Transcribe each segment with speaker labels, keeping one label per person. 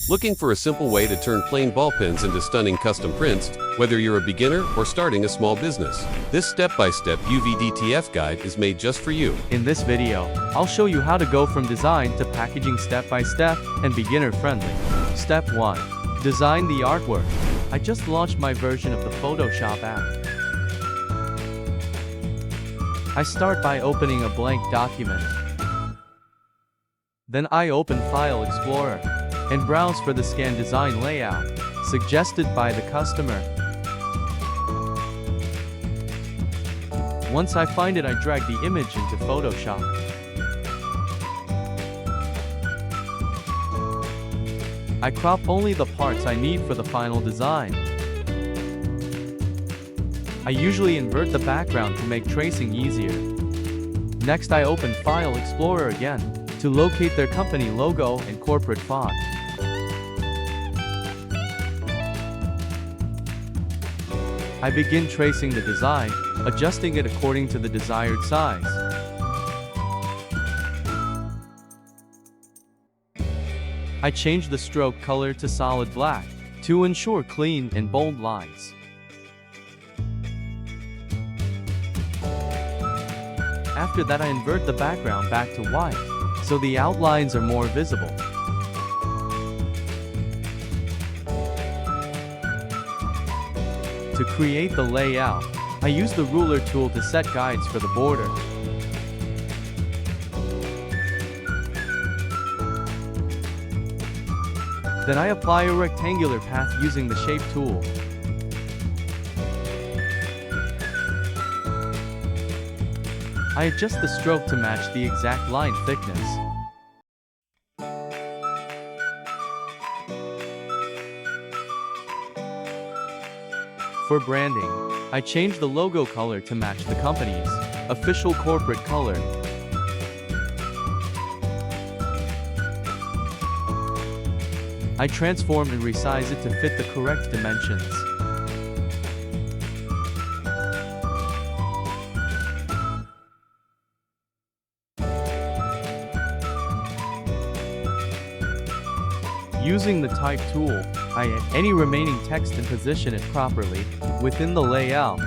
Speaker 1: Looking for a simple way to turn plain ball pens into stunning custom prints, whether you're a beginner or starting a small business? This step-by-step UV-DTF guide is made just for you.
Speaker 2: In this video, I'll show you how to go from design to packaging step by step and beginner friendly. Step 1. Design the artwork. I just launched my version of the Photoshop app. I start by opening a blank document. Then I open File Explorer and browse for the scan design layout suggested by the customer. Once I find it, I drag the image into Photoshop. I crop only the parts I need for the final design. I usually invert the background to make tracing easier. Next, I open File Explorer again to locate their company logo and corporate font. I begin tracing the design, adjusting it according to the desired size. I change the stroke color to solid black to ensure clean and bold lines. After that, I invert the background back to white, so the outlines are more visible. To create the layout, I use the ruler tool to set guides for the border. Then I apply a rectangular path using the shape tool. I adjust the stroke to match the exact line thickness. For branding, I change the logo color to match the company's official corporate color. I transform and resize it to fit the correct dimensions. Using the Type tool, I add any remaining text and position it properly within the layout.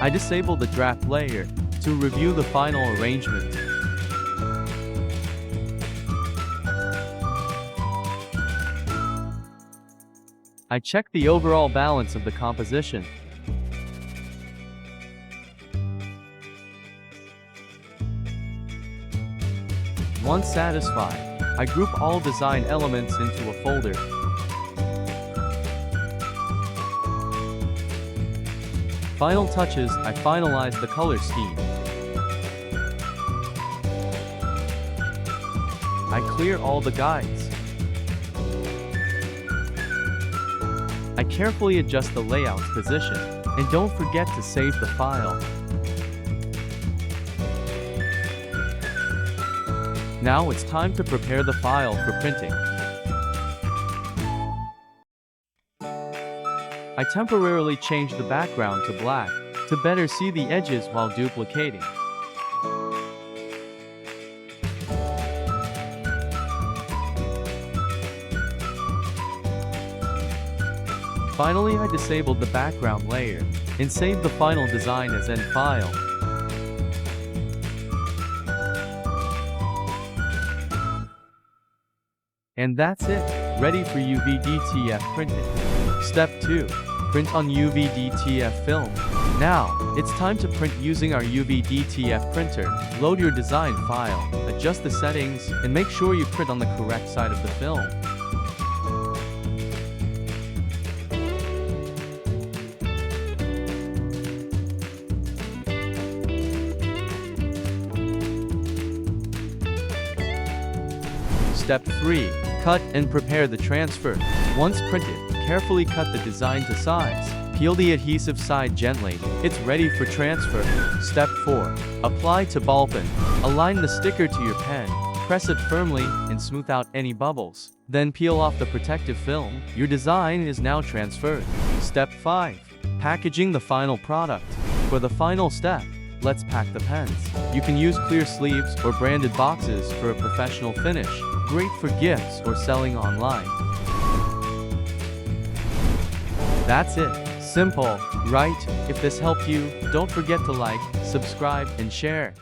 Speaker 2: I disable the draft layer to review the final arrangement. I check the overall balance of the composition. Once satisfied, I group all design elements into a folder. Final touches, I finalize the color scheme. I clear all the guides. I carefully adjust the layout's position, and don't forget to save the file. Now it's time to prepare the file for printing. I temporarily change the background to black to better see the edges while duplicating. Finally, I disabled the background layer and save the final design as end file. And that's it, ready for UV-DTF printing. Step 2. Print on UV-DTF film. Now, it's time to print using our UV-DTF printer. Load your design file, adjust the settings, and make sure you print on the correct side of the film. Step 3. Cut and prepare the transfer. Once printed, carefully cut the design to size. Peel the adhesive side gently. It's ready for transfer. Step 4. Apply to ball pen. Align the sticker to your pen. Press it firmly and smooth out any bubbles. Then peel off the protective film. Your design is now transferred. Step 5. Packaging the final product. For the final step, let's pack the pens. You can use clear sleeves or branded boxes for a professional finish. Great for gifts or selling online. That's it. Simple, right? If this helped you, don't forget to like, subscribe, and share.